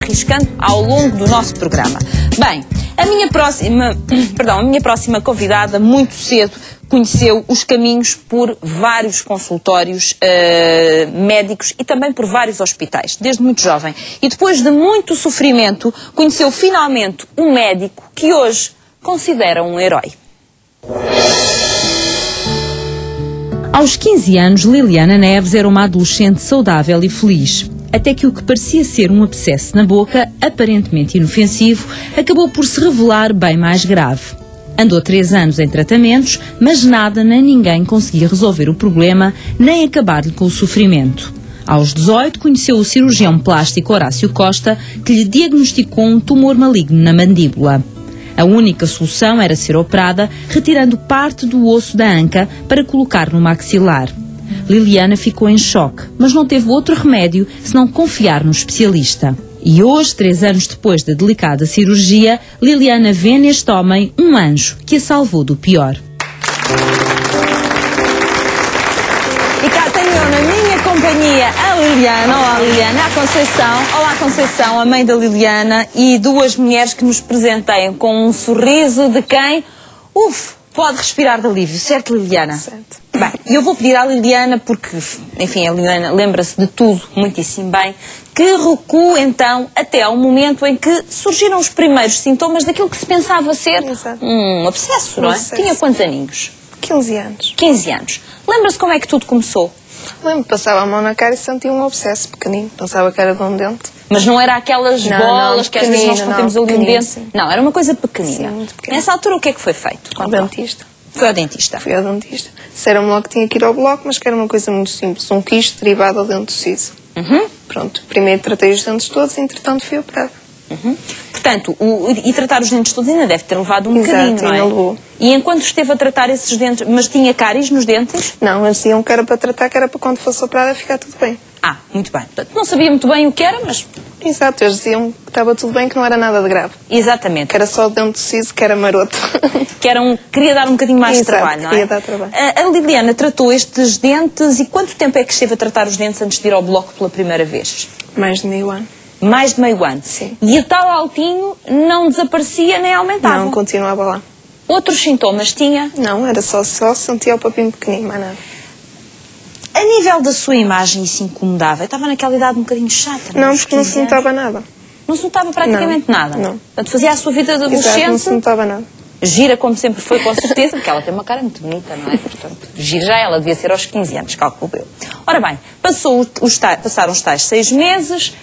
arriscando ao longo do nosso programa. Bem, a minha próxima convidada, muito cedo, conheceu os caminhos por vários consultórios médicos e também por vários hospitais, desde muito jovem. E depois de muito sofrimento, conheceu finalmente um médico que hoje considera um herói. Aos 15 anos, Liliana Neves era uma adolescente saudável e feliz. Até que o que parecia ser um abscesso na boca, aparentemente inofensivo, acabou por se revelar bem mais grave. Andou 3 anos em tratamentos, mas nada nem ninguém conseguia resolver o problema, nem acabar-lhe com o sofrimento. Aos 18, conheceu o cirurgião plástico Horácio Costa, que lhe diagnosticou um tumor maligno na mandíbula. A única solução era ser operada, retirando parte do osso da anca para colocar no maxilar. Liliana ficou em choque, mas não teve outro remédio senão confiar no especialista. E hoje, 3 anos depois da delicada cirurgia, Liliana vê neste homem um anjo que a salvou do pior. E cá tenho na minha companhia a Liliana. Olá, Liliana. A Conceição. Olá, Conceição, a mãe da Liliana, e 2 mulheres que nos presenteiam com um sorriso de quem, pode respirar de alívio, certo, Liliana? Certo. Bem, eu vou pedir à Liliana, porque, enfim, a Liliana lembra-se de tudo muitíssimo bem, que recue então até ao momento em que surgiram os primeiros sintomas daquilo que se pensava ser um abscesso, não é? Tinha quantos aninhos? 15 anos. 15 anos. Lembra-se como é que tudo começou? Lembro, passava a mão na cara e sentia um abscesso pequenino. Pensava que era de um dente. Mas não era aquelas bolas que às vezes nós contemos ali um dente? Sim. Não, era uma coisa pequenina. Sim, muito pequenina. Nessa altura o que é que foi feito? Ao dentista. Foi ao dentista? Fui ao dentista. Disseram-me logo que tinha que ir ao bloco, mas que era uma coisa muito simples. Um quisto derivado ao dente do siso. Pronto, primeiro tratei os dentes todos e entretanto fui operado. Portanto, e tratar os dentes todos ainda deve ter levado um bocadinho, não é? Ainda levou. E enquanto esteve a tratar esses dentes, mas tinha cáries nos dentes? Não, eles diziam que era para tratar, que era para quando fosse operada ficar tudo bem. Ah, muito bem. Portanto, não sabia muito bem o que era, mas... Exato, eles diziam que estava tudo bem, que não era nada de grave. Exatamente. Que era só o dente do siso, que era maroto. Queria dar um bocadinho mais de trabalho, não é? Queria dar trabalho. A Liliana tratou estes dentes e quanto tempo é que esteve a tratar os dentes antes de ir ao bloco pela primeira vez? Mais de meio ano. Mais de meio ano? Sim. E o tal altinho não desaparecia nem aumentava? Não, continuava lá. Outros sintomas tinha? Não, era só sentia o papinho pequenino, mais nada. A nível da sua imagem, isso incomodava? Eu estava naquela idade um bocadinho chata, não, porque não se notava nada. Não se notava praticamente nada? Não. Portanto, fazia a sua vida de adolescente... Exato, não se notava nada. Gira como sempre foi, com certeza, porque ela tem uma cara muito bonita, não é? Portanto, gira já ela devia ser aos 15 anos, calculo eu. Ora bem, passaram os tais 6 meses,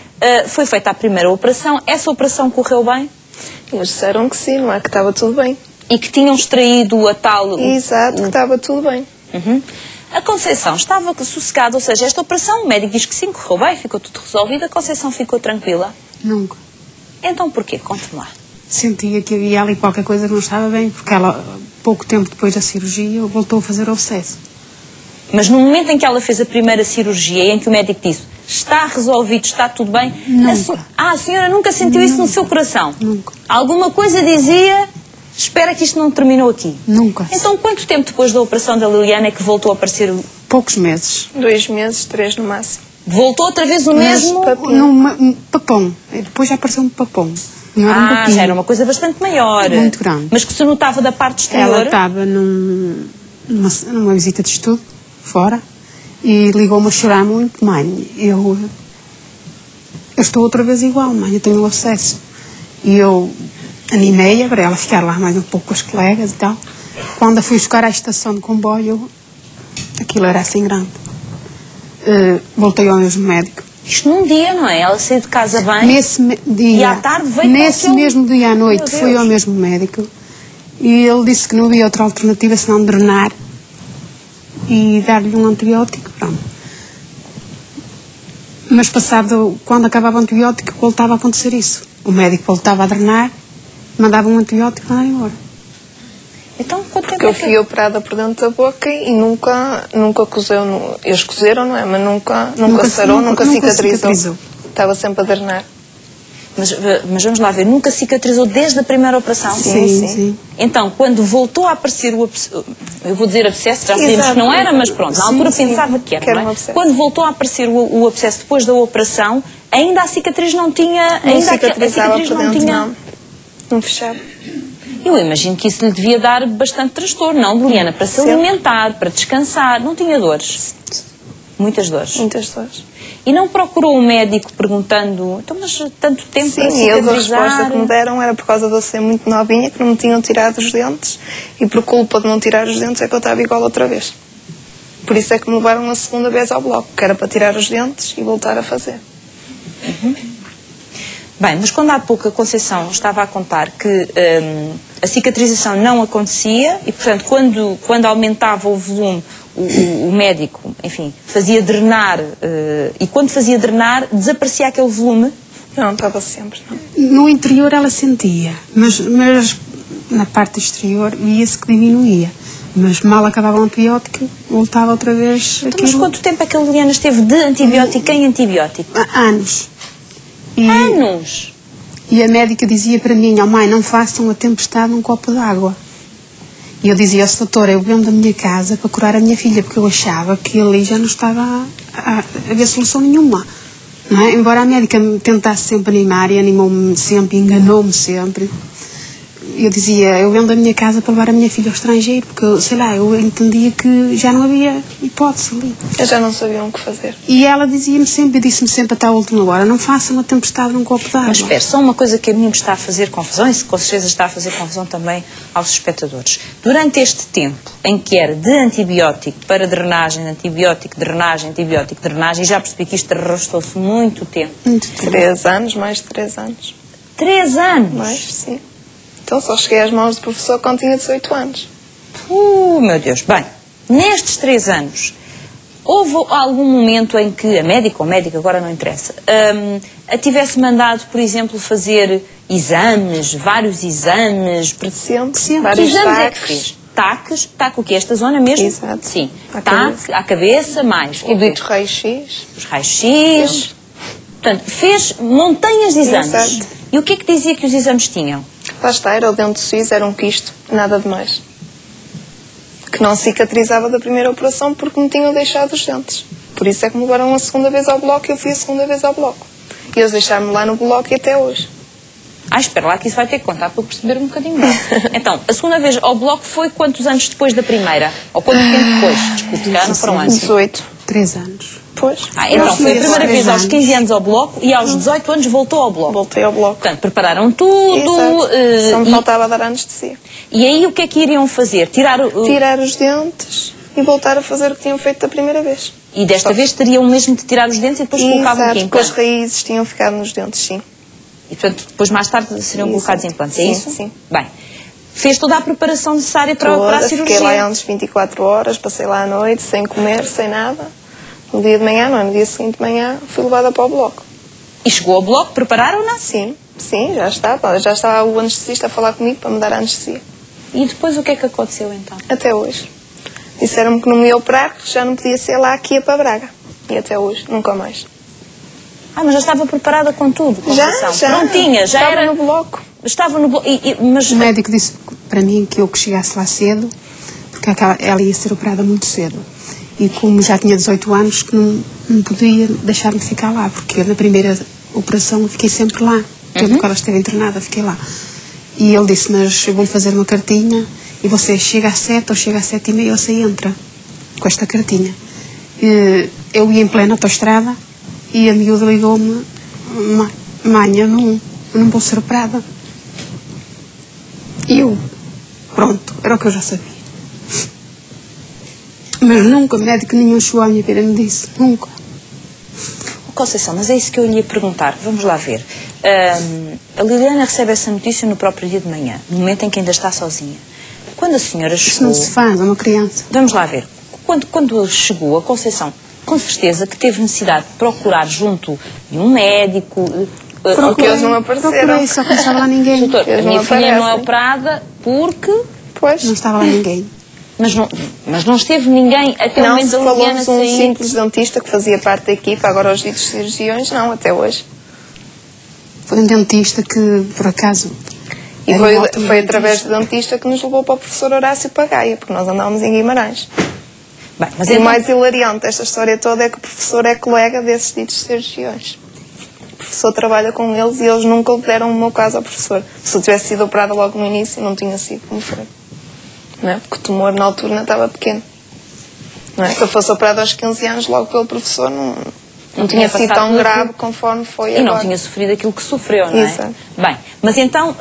foi feita a primeira operação. Essa operação correu bem? Eles disseram que sim, não é? Que estava tudo bem. E que tinham extraído a tal... Exato, que estava tudo bem. A Conceição estava sossegada, ou seja, esta operação, o médico diz que sim, correu bem, ficou tudo resolvido, a Conceição ficou tranquila? Nunca. Então porquê? Conte-me lá. Sentia que havia ali qualquer coisa que não estava bem, porque ela, pouco tempo depois da cirurgia, voltou a fazer o abscesso. Mas no momento em que ela fez a primeira cirurgia e em que o médico disse está resolvido, está tudo bem, a senhora nunca sentiu isso no seu coração? Nunca. Alguma coisa dizia, espera que isto não terminou aqui? Nunca. Então quanto tempo depois da operação da Liliana é que voltou a aparecer o... Poucos meses. 2 meses, 3 no máximo. Voltou outra vez o mesmo... Um papão. Depois já apareceu um papão. Não era um papinho. Já era uma coisa bastante maior. Muito grande. Mas que se notava da parte exterior. Ela estava numa visita de estudo, fora, e ligou-me a chorar muito. Mãe, eu estou outra vez igual, mãe, eu tenho um abscesso. E eu animei-a para ela ficar lá mais um pouco com os colegas e tal. Quando a fui buscar à estação de comboio, aquilo era assim grande. Voltei ao mesmo médico. Isto num dia, não é? Ela saiu de casa bem. Nesse dia, e à tarde veio nesse mesmo dia à noite, fui ao mesmo médico e ele disse que não havia outra alternativa senão drenar e dar-lhe um antibiótico. Pronto. Mas quando acabava o antibiótico, voltava a acontecer isso. O médico voltava a drenar, mandava um antibiótico e mandava embora. Então, quanto tempo Porque eu fui operada por dentro da boca e nunca cozeu. Eles cozeram, não é? Mas nunca sarou, nunca cicatrizou. Estava sempre a drenar. Mas vamos lá ver, nunca cicatrizou desde a primeira operação? Sim. Então, quando voltou a aparecer o abscesso, eu vou dizer abscesso, já sabemos que não era, mas pronto, na altura pensava que era, não é? Quando voltou a aparecer o abscesso depois da operação, Ainda a cicatriz não tinha... Não ainda cicatrizava a cicatriz por não dentro, tinha... não fechava. Eu imagino que isso lhe devia dar bastante transtorno, não, Liliana? Para se alimentar, para descansar, não tinha dores? Muitas dores? Muitas dores. E não procurou um médico perguntando, então, mas tanto tempo para Sim, e eles a resposta cicatrizar? que me deram era por causa de eu ser muito novinha, que não me tinham tirado os dentes, e por culpa de não tirar os dentes é que eu estava igual outra vez. Por isso é que me levaram a segunda vez ao bloco, que era para tirar os dentes e voltar a fazer. Bem, mas quando há pouco a Conceição estava a contar que a cicatrização não acontecia e, portanto, quando aumentava o volume, o médico, enfim, fazia drenar e quando fazia drenar desaparecia aquele volume? Não, estava sempre, não. No interior ela sentia, mas na parte exterior via-se que diminuía. Mas mal acabava o antibiótico, voltava outra vez Então, mas quanto tempo é que a Liliana esteve de antibiótico em antibiótico? Anos. Anos? E a médica dizia para mim, oh mãe, não façam a tempestade num copo d'água. E eu dizia ao doutor, eu venho da minha casa para curar a minha filha, porque eu achava que ali já não estava a haver solução nenhuma. Não é? Embora a médica me tentasse sempre animar e animou-me sempre, enganou-me sempre. Eu dizia, eu venho da minha casa para levar a minha filha ao estrangeiro, porque, sei lá, eu entendia que já não havia hipótese ali. Eu já não sabia o que fazer. E ela dizia-me sempre, disse-me sempre até a última hora, não faça uma tempestade num copo d'água. Mas espera, só uma coisa que a mim me está a fazer confusão, e com certeza está a fazer confusão também aos espectadores. Durante este tempo em que era de antibiótico para drenagem, antibiótico, drenagem, antibiótico, drenagem, e já percebi que isto arrastou-se muito tempo. Muito tempo. 3 anos, mais de 3 anos. 3 anos? Mais, sim. Então só cheguei às mãos do professor quando tinha 18 anos. Meu Deus. Bem, nestes 3 anos, houve algum momento em que a médica ou médica, agora não interessa, a tivesse mandado, por exemplo, fazer exames, vários exames? Sempre, Que vários exames é que taques. fez? Taque o quê? Esta zona mesmo? Exato. Sim. À Taque, à cabeça, mais. O dito raio-x. Os raios-x. Portanto, fez montanhas de exames. Exato. E o que é que dizia que os exames tinham? Lá está, era o dente suíço, era um quisto, nada de mais. Que não cicatrizava da primeira operação porque me tinham deixado os dentes. Por isso é que me levaram a segunda vez ao bloco e eu fui a segunda vez ao bloco. E eles deixaram-me lá no bloco e até hoje. Espera lá que isso vai ter que contar para eu perceber um bocadinho melhor. Então, a segunda vez ao bloco foi quantos anos depois da primeira? Ou quanto tempo depois? Desculpe, cá não foram anos. 18. 3 anos. Pois. Então, foi a primeira vez aos 15 anos ao bloco e aos 18 anos voltou ao bloco. Voltei ao bloco. Portanto, prepararam tudo. Exato. Só me faltava dar anestesia. E aí o que é que iriam fazer? Tirar os dentes e voltar a fazer o que tinham feito da primeira vez. E desta vez teriam mesmo de tirar os dentes e depois colocavam o quê? Porque as raízes tinham ficado nos dentes, sim. E portanto, depois mais tarde seriam colocados implantes, é Sim, isso? Sim. Bem, fez toda a preparação necessária para a cirurgia. Fiquei lá antes 24 horas, passei lá à noite, sem comer, sem nada. No dia de manhã, não é? No dia seguinte de manhã, fui levada para o bloco. E chegou ao bloco, prepararam-na? Sim, já estava. Já estava o anestesista a falar comigo para me dar anestesia. E depois o que é que aconteceu então? Até hoje. Disseram-me que não me ia operar, que já não podia ser lá, que ia para Braga. E até hoje, nunca mais. Mas já estava preparada com tudo, Conceição? Já. Prontinha, já estava era... no bloco. Estava no bloco. Mas... O médico disse para mim que eu que chegasse lá cedo, porque ela ia ser operada muito cedo. E como já tinha 18 anos, que não podia deixar-me ficar lá, porque na primeira operação eu fiquei sempre lá. Quando ela esteve internada, fiquei lá. E ele disse, mas eu vou-lhe fazer uma cartinha e você chega às 7 ou chega às 7h30 você entra com esta cartinha. E eu ia em plena autoestrada e a miúda ligou-me, mãe, eu não vou ser operada. E eu, pronto, era o que eu já sabia. Mas nunca médico nenhum chegou à minha beira e me disse, nunca. Conceição, mas é isso que eu lhe ia perguntar. Vamos lá ver. A Liliana recebe essa notícia no próprio dia de manhã, no momento em que ainda está sozinha. Quando a senhora chegou... Isso não se faz, é uma criança. Vamos lá ver. Quando chegou, a Conceição, com certeza que teve necessidade de procurar junto de um médico... Porque eles não apareceram. Procurei, só que não estava lá ninguém. Doutor, a minha filha não é operada porque... Pois. Não estava lá ninguém. Mas não esteve ninguém até o momento da Liliana sair? Não, se falou-nos um simples dentista que fazia parte da equipa, agora os ditos cirurgiões, não, até hoje. Foi um dentista que, por acaso... E foi através do dentista que nos levou para o professor Horácio Pagaia, porque nós andávamos em Guimarães. Bem, mas o mais hilariante desta história toda é que o professor é colega desses ditos cirurgiões. professor trabalha com eles e eles nunca deram o meu caso ao professor. Se eu tivesse sido operada logo no início, não tinha sido como foi. Não é? Porque o tumor na altura não estava pequeno. Não é? Se eu fosse operada aos 15 anos, logo pelo professor, não tinha sido tão grave conforme foi agora. E não tinha sofrido aquilo que sofreu, não é? Exato. Bem, mas então,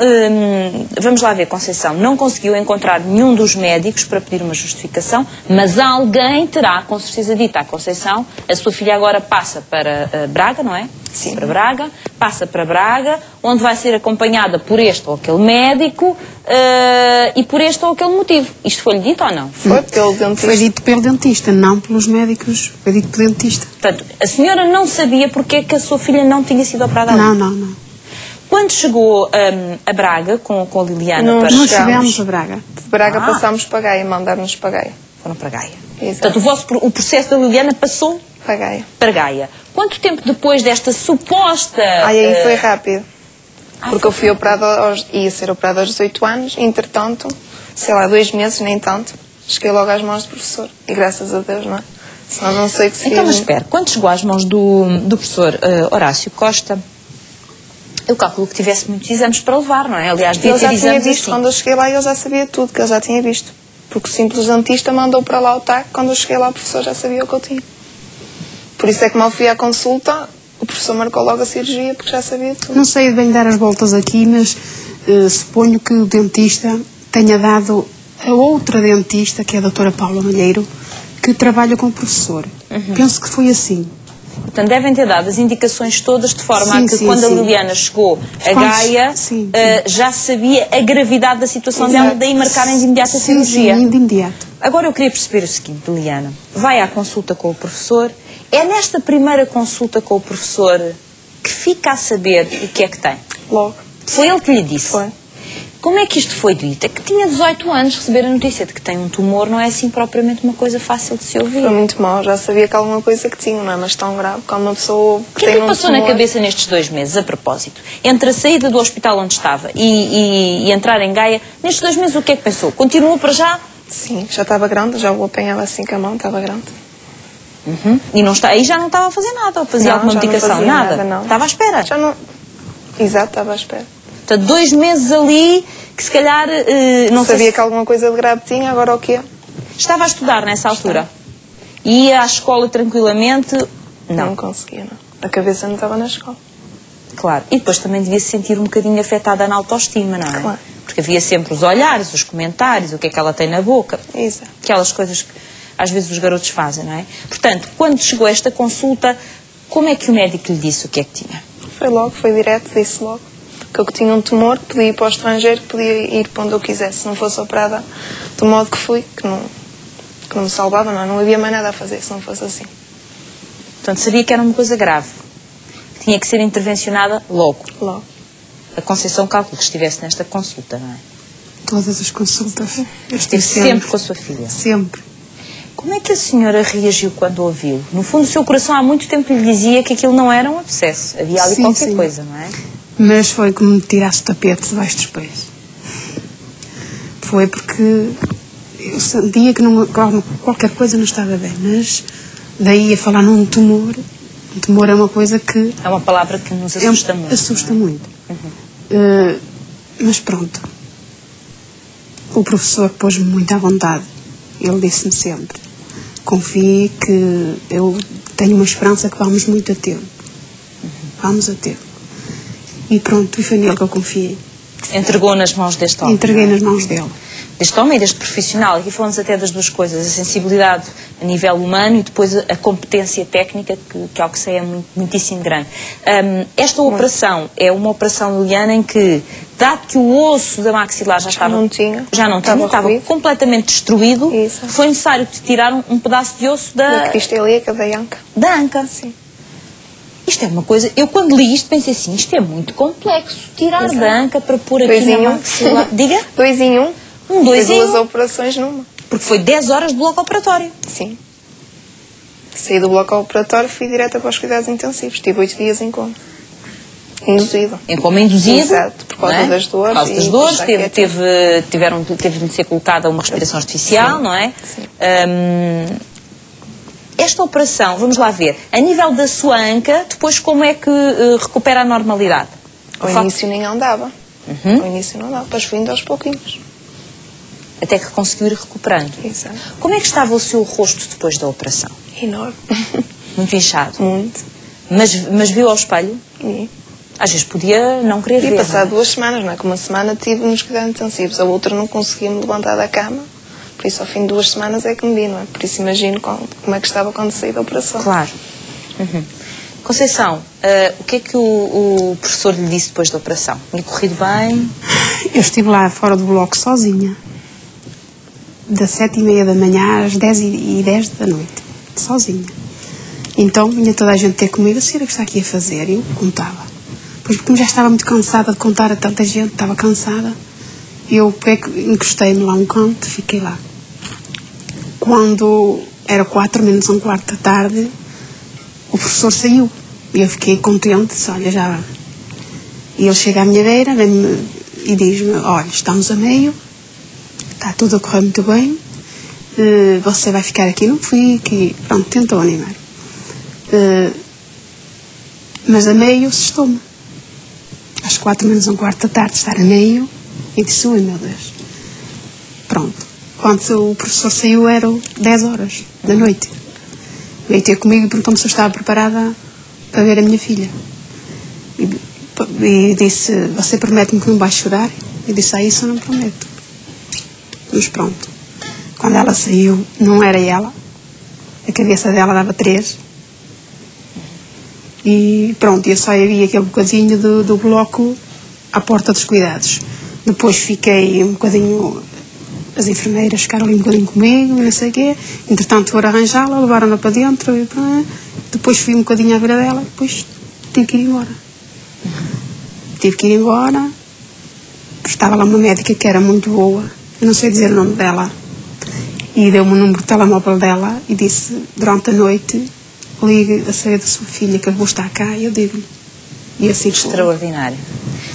vamos lá ver, Conceição, não conseguiu encontrar nenhum dos médicos para pedir uma justificação, mas alguém terá, com certeza, dito à Conceição, a sua filha agora passa para Braga, não é? Sim. Para Braga, passa para Braga, onde vai ser acompanhada por este ou aquele médico e por este ou aquele motivo. Isto foi-lhe dito ou não? Foi pelo dentista. Foi dito pelo dentista, não pelos médicos, foi dito pelo dentista. Portanto, a senhora não sabia porque é que a sua filha não tinha sido operada ali? Não. Quando chegou a Braga com a Liliana para... Nós chegamos a Braga. De Braga passámos para Gaia, mandaram-nos para Gaia. Foram para Gaia. Exato. Portanto, o processo da Liliana passou Para Gaia. para Gaia. Quanto tempo depois desta suposta... Aí foi rápido. Porque eu fui operada ia ser operada aos 18 anos, entretanto, sei lá, 2 meses, nem tanto, cheguei logo às mãos do professor. E graças a Deus, não é? Senão não sei o que seria. Então, mas espera, quando chegou às mãos do professor Horácio Costa, eu calculo que tivesse muitos exames para levar, não é? Aliás, devia Ele ter já tinha exames visto, assim. quando eu cheguei lá ele já sabia tudo, que ele já tinha visto. Porque o simples dentista mandou para lá o TAC, quando eu cheguei lá o professor já sabia o que eu tinha. Por isso é que mal fui à consulta, o professor marcou logo a cirurgia, porque já sabia tudo. Não sei bem dar as voltas aqui, mas suponho que o dentista tenha dado a outra dentista, que é a doutora Paula Malheiro, que trabalha com o professor. Penso que foi assim. Portanto, devem ter dado as indicações todas de forma a que quando a Liliana chegou a Gaia, já sabia a gravidade da situação dela, daí marcarem de imediato a cirurgia. Sim, de imediato. Agora eu queria perceber o seguinte, Liliana. Vai à consulta com o professor. É nesta primeira consulta com o professor que fica a saber o que é que tem? Logo. Foi ele que lhe disse? Foi. Como é que isto foi dito? É que tinha 18 anos, receber a notícia de que tem um tumor não é assim propriamente uma coisa fácil de se ouvir. Foi muito mal, já sabia que alguma coisa que tinha, não é? Mas tão grave, como uma pessoa O que é que lhe passou na cabeça nestes 2 meses, a propósito? Entre a saída do hospital onde estava e entrar em Gaia, nestes 2 meses o que é que pensou? Continuou para já? Sim, já estava grande, já o apanhava assim com a mão, estava grande. E não está, aí já não estava a fazer nada, ou fazia Não, alguma já não medicação? fazia Nada? não. Estava à espera? Já não... Exato, estava à espera. Portanto, 2 meses ali, que se calhar... não sabia sei que alguma coisa de grave tinha, agora o quê? Estava a estudar nessa altura? Ia à escola tranquilamente? Não conseguia, não. A cabeça não estava na escola. Claro. E depois também devia se sentir um bocadinho afetada na autoestima, não é? Claro. Porque havia sempre os olhares, os comentários, o que é que ela tem na boca. Exato. Aquelas coisas que às vezes os garotos fazem, não é? Portanto, quando chegou esta consulta, como é que o médico lhe disse o que é que tinha? Foi direto, disse logo. Que eu tinha um tumor, que podia ir para o estrangeiro, que podia ir para onde eu quisesse, se não fosse operada do modo que fui, que não me salvava, não havia mais nada a fazer se não fosse assim. Portanto, sabia que era uma coisa grave, que tinha que ser intervencionada logo. Logo. A Conceição calcula que estivesse nesta consulta, não é? Todas as consultas. Esteve sempre com a sua filha. Sempre. Como é que a senhora reagiu quando ouviu? No fundo, o seu coração há muito tempo lhe dizia que aquilo não era um abscesso. Havia ali qualquer coisa, não é? Mas foi como me tirasse o tapete debaixo dos pés. Foi porque eu sentia que qualquer coisa não estava bem, mas daí a falar num tumor, um tumor é uma coisa que... É uma palavra que nos assusta muito. Assusta muito. Mas pronto. O professor pôs-me muito à vontade. Ele disse-me sempre: confie que eu tenho uma esperança que vamos muito a tempo. Vamos a tempo. E pronto, e foi nele que eu confiei. Entregou nas mãos deste homem? Entreguei nas mãos dele. Deste homem e deste profissional. Aqui falamos até das duas coisas, a sensibilidade a nível humano e depois a competência técnica, que ao que sei é muitíssimo grande. Esta operação é uma operação, Liliana, em que, dado que o osso da maxilar já estava estava completamente destruído, isso, foi necessário tirar um pedaço de osso da cristalíaca, da anca. Da anca. Sim. Isto é uma coisa... Eu, quando li isto, pensei assim, isto é muito complexo. Tirar da anca para pôr aqui na maxilar. Diga? 2 em 1. 2 em 1. 2 operações numa. Porque foi 10 horas de bloco operatório. Sim. Saí do bloco operatório, fui direta para os cuidados intensivos. Tive 8 dias em coma. Induzido. Em coma induzido. Exato, por causa das dores. Por causa das dores, teve de ser colocada uma respiração artificial, sim, não é? Sim. esta operação, vamos lá ver, a nível da sua anca, depois como é que recupera a normalidade? Ao início nem andava. Ao início não andava, depois fui indo aos pouquinhos. Até que conseguiu ir recuperando. Exato. Como é que estava o seu rosto depois da operação? Enorme. Muito inchado? Muito. Mas viu ao espelho? E Às vezes podia não querer ver. E passado não é? 2 semanas, não é? Que uma semana tive nos cuidados intensivos, a outra não conseguia me levantar da cama. Por isso, ao fim de 2 semanas é que me vi, não é? Por isso, imagino como é que estava quando saí da operação. Claro. Conceição, o que é que o professor lhe disse depois da operação? Tinha corrido bem? Eu estive lá fora do bloco sozinha. Das 7h30 da manhã às 10h10 da noite. Sozinha. Então vinha toda a gente ter comigo, a senhora que está aqui a fazer? E eu contava. Pois como já estava muito cansada de contar a tanta gente, estava cansada, eu encostei-me lá um canto, fiquei lá. Quando era 4 menos um quarto da tarde, o professor saiu. E eu fiquei contente, disse, olha, já vai. E ele chega à minha beira e diz-me, olha, estamos a meio, está tudo a correr muito bem, você vai ficar aqui, não fique. Pronto, tentou animar. Mas a meio assustou-me. Às 4 menos um quarto da tarde, estar a meio, e disse, ui, meu Deus. Pronto. Quando o professor saiu, eram 10 horas da noite. Veio ter comigo e perguntou-me se eu estava preparada para ver a minha filha. E disse, você promete-me que não vai chorar? Eu disse, isso eu não prometo. Mas pronto. Quando ela saiu, não era ela. A cabeça dela dava 3. E pronto, eu só havia aquele bocadinho do bloco à porta dos cuidados. Depois fiquei um bocadinho, as enfermeiras ficaram ali um bocadinho comigo, não sei o quê. Entretanto foram arranjá-la, levaram-na para dentro. E, depois fui um bocadinho à beira dela, depois tive que ir embora. Tive que ir embora. Estava lá uma médica que era muito boa, eu não sei dizer o nome dela, e deu-me o número de telemóvel dela e disse, durante a noite, ligue a sair da sua filha que eu vou estar cá, e eu digo-lhe. E assim foi. Extraordinário.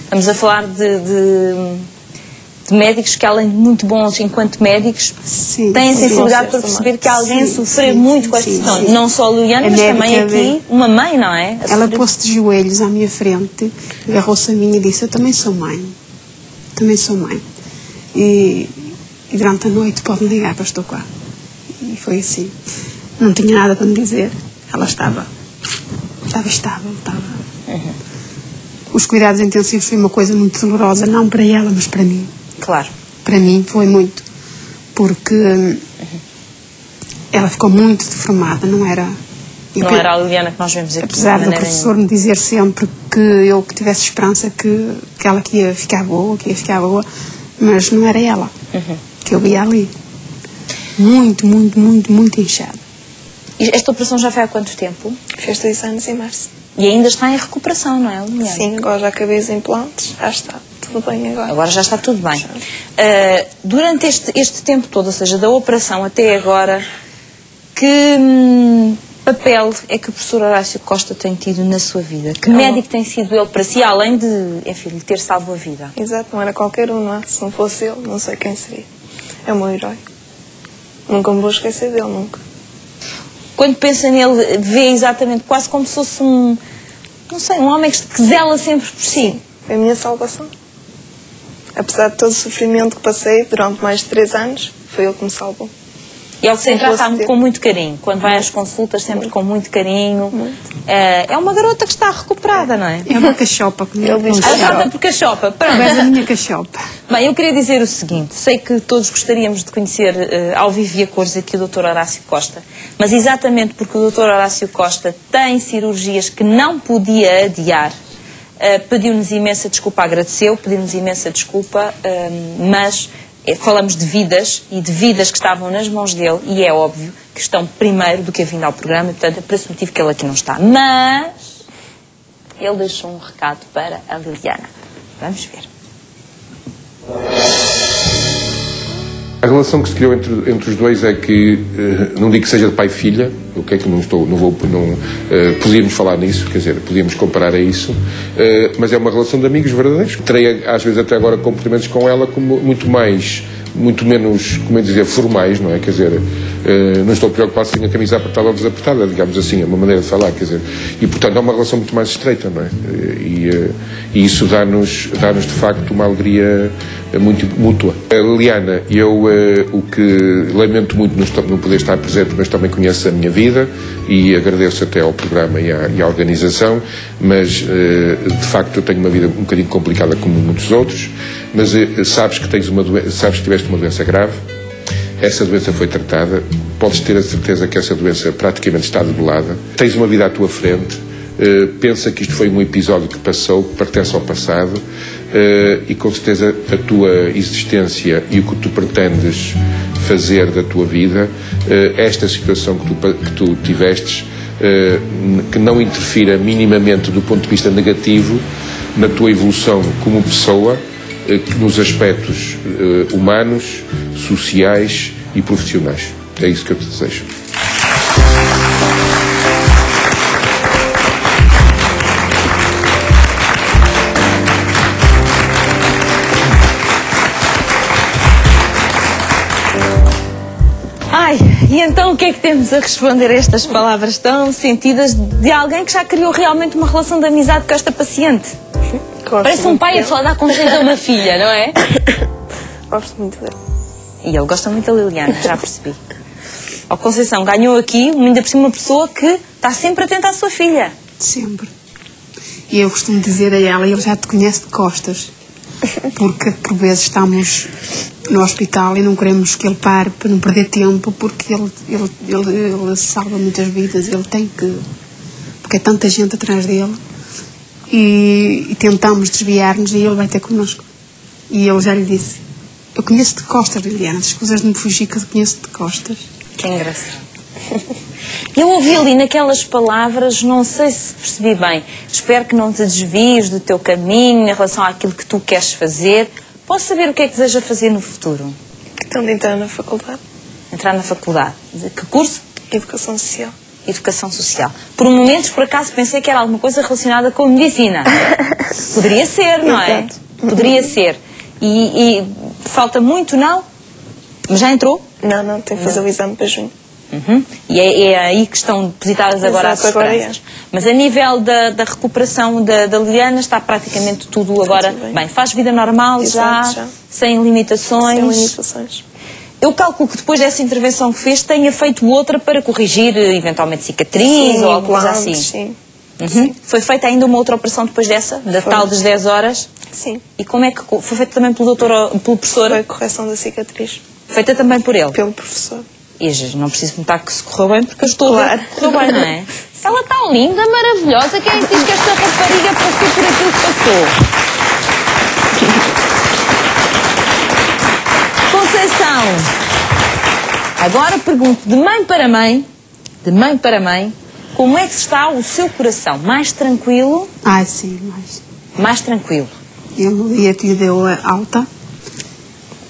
Estamos a falar de médicos que, além de muito bons enquanto médicos, Sim, têm a sim, sensibilidade para perceber que alguém sofreu muito com esta questão. Não só a Liliana, mas também aqui uma mãe, não é? Ela pôs-se de joelhos à minha frente, agarrou-se a mim e disse, eu também sou mãe. Também sou mãe. E durante a noite pode-me ligar que eu estou cá. E foi assim. Não tinha nada para me dizer. Ela estava estável, estava... Os cuidados intensivos foi uma coisa muito dolorosa, não para ela, mas para mim. Claro. Para mim foi muito, porque ela ficou muito deformada, não era... Não era a Liliana que nós vemos aqui. Apesar do professor me dizer sempre que eu que tivesse esperança que ela que ia ficar boa, mas não era ela que eu via ali. Muito, muito, muito, muito inchada. E esta operação já foi há quanto tempo? Fez 2 anos em março. E ainda está em recuperação, não é, Liliana? Sim, agora já acabei os implantes, já está tudo bem agora. Agora já está tudo bem. Durante este tempo todo, ou seja, da operação até agora, que papel é que o professor Horácio Costa tem tido na sua vida? Que médico tem sido ele para si, além de, enfim, lhe ter salvo a vida? Exato, não era qualquer um, não é? Se não fosse ele, não sei quem seria. É o meu herói. Nunca me vou esquecer dele, nunca. Quando pensa nele, vê exatamente quase como se fosse um homem que zela sempre por si. Sim, foi a minha salvação. Apesar de todo o sofrimento que passei durante mais de 3 anos, foi ele que me salvou. E ele sempre trata com muito carinho. Quando vai às consultas, sempre com muito carinho. É uma garota que está recuperada, não é? É uma cachopa, como ele diz. Ela trata por cachopa. Pronto. És a minha cachopa. Bem, eu queria dizer o seguinte. Sei que todos gostaríamos de conhecer ao vivo e a cores aqui o Dr. Horácio Costa. Mas exatamente porque o Dr. Horácio Costa tem cirurgias que não podia adiar, pediu-nos imensa desculpa, agradeceu, pediu-nos imensa desculpa, mas... falamos de vidas e de vidas que estavam nas mãos dele e é óbvio que estão primeiro do que a vinda ao programa e, portanto, é por esse motivo que ele aqui não está. Mas ele deixou um recado para a Liliana. Vamos ver. A relação que se criou entre os dois é que, não digo que seja de pai e filha, o que é que podíamos falar nisso, quer dizer, podíamos comparar a isso, mas é uma relação de amigos verdadeiros. Terei, às vezes, até agora, comportamentos com ela como muito menos, como é dizer, formais, não é? Quer dizer, não estou preocupado se tenho a camisa apertada ou desapertada, digamos assim, é uma maneira de falar, quer dizer, e portanto é uma relação muito mais estreita, não é? E isso dá-nos de facto uma alegria muito mútua. Liliana, eu o que lamento muito não poder estar presente, mas também conheço a minha vida e agradeço até ao programa e à organização, mas de facto eu tenho uma vida um bocadinho complicada como muitos outros, mas sabes que tiveste uma doença grave. Essa doença foi tratada, podes ter a certeza que essa doença praticamente está debelada, tens uma vida à tua frente, pensa que isto foi um episódio que passou, que pertence ao passado, e com certeza a tua existência e o que tu pretendes fazer da tua vida, esta situação que tu tivestes, que não interfira minimamente do ponto de vista negativo na tua evolução como pessoa, nos aspectos humanos, sociais e profissionais. É isso que eu te desejo. Ai, e então o que é que temos a responder a estas palavras tão sentidas de alguém que já criou realmente uma relação de amizade com esta paciente? Parece um pai a falar da consciência de uma filha, não é? Gosto muito dele. E ele gosta muito da Liliana, já percebi. Ó Conceição, ganhou aqui, ainda por cima, uma pessoa que está sempre atenta à sua filha. Sempre. E eu costumo dizer a ela, ele já te conhece de costas. Porque por vezes estamos no hospital e não queremos que ele pare para não perder tempo, porque ele salva muitas vidas, ele tem que... Porque é tanta gente atrás dele. E tentamos desviar-nos e ele vai ter connosco. E ele já lhe disse, eu conheço de costas, Liliana, as coisas de me fugir que eu conheço de costas. Que engraçado. Eu ouvi ali naquelas palavras, não sei se percebi bem, espero que não te desvies do teu caminho em relação àquilo que tu queres fazer. Posso saber o que é que deseja fazer no futuro? Então, de entrar na faculdade. Entrar na faculdade. De que curso? Educação Social. Educação Social. Por um momento, por acaso, pensei que era alguma coisa relacionada com medicina. Poderia ser, não é? Exato. Poderia ser. E falta muito, não? Mas já entrou? Não, tem que fazer o exame para junho. Uhum. E é aí que estão depositadas agora as esperanças. Mas a nível da recuperação da Liliana está praticamente tudo agora bem. Faz vida normal. Exato, já, sem limitações. Sem limitações. Eu calculo que depois dessa intervenção que fez tenha feito outra para corrigir eventualmente cicatriz ou alguma coisa assim. Sim. Uhum. Sim. Foi feita ainda uma outra operação depois dessa, da tal das 10 horas? Sim. E como é que foi feita também pelo professor? Foi a correção da cicatriz. Feita também por ele? Pelo professor. E não preciso notar que se correu bem, porque eu estou a ver que correu bem, não é? Ela está linda, maravilhosa. Quem diz que esta rapariga passou por aquilo que passou? Conceição, agora pergunto de mãe para mãe, como é que está o seu coração? Mais tranquilo? Ah, sim, mais. Mais tranquilo. Ele, no dia que lhe deu a alta,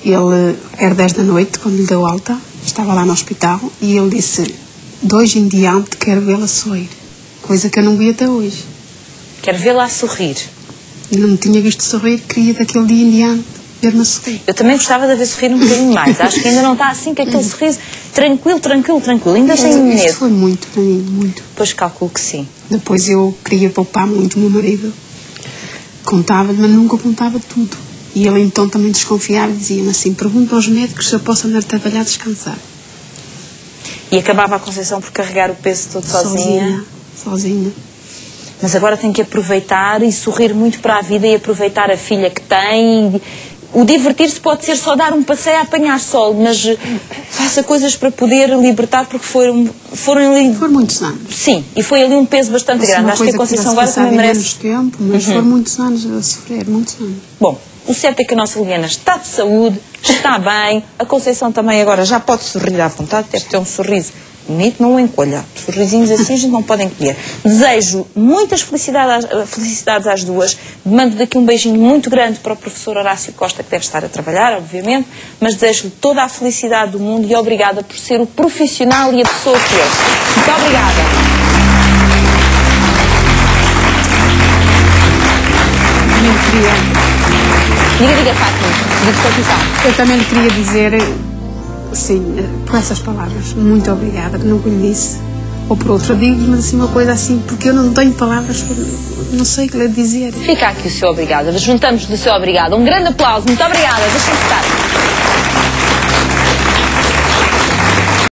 ele era 10 da noite, quando lhe deu alta, estava lá no hospital, e ele disse, de hoje em diante quero vê-la sorrir. Coisa que eu não vi até hoje. Quero vê-la a sorrir. Eu não me tinha visto sorrir, queria daquele dia em diante ver-me a sorrir. Eu também gostava de a ver sorrir um bocadinho mais. Acho que ainda não está assim, com aquele sorriso tranquilo. Ainda sem medo. Isso foi muito para mim, muito. Pois calculo que sim. Depois eu queria poupar muito o meu marido. Contava-lhe, mas nunca contava tudo. E ele então também desconfiava e dizia-me assim, pergunta aos médicos se eu posso andar a trabalhar descansar. E acabava a Conceição por carregar o peso todo sozinha? Sozinha. Mas agora tem que aproveitar e sorrir muito para a vida e aproveitar a filha que tem. O divertir-se pode ser só dar um passeio a apanhar sol, mas faça coisas para poder libertar, porque foram ali... Foram muitos anos. Sim, e foi ali um peso bastante grande. Acho que a Conceição agora também merece... tempo, mas foram muitos anos a sofrer, muitos anos. Bom, o certo é que a nossa Liliana está de saúde, está bem, a Conceição também agora já pode sorrir à vontade, deve ter um sorriso bonito, não o encolha. Sorrisinhos assim a gente não pode encolher. Desejo muitas felicidades às duas. Mando daqui um beijinho muito grande para o professor Horácio Costa, que deve estar a trabalhar, obviamente, mas desejo-lhe toda a felicidade do mundo e obrigada por ser o profissional e a pessoa que é. Muito obrigada. Também queria... Diga, Fátima. Diga, Conceição. Eu também lhe queria dizer Sim, por essas palavras. Muito obrigada, que nunca lhe disse. Ou por outra, digo-lhe assim uma coisa assim, porque eu não tenho palavras, não sei o que lhe dizer. Fica aqui o seu obrigado. Juntamos do seu obrigado. Um grande aplauso. Muito obrigada. Deixa-me estar.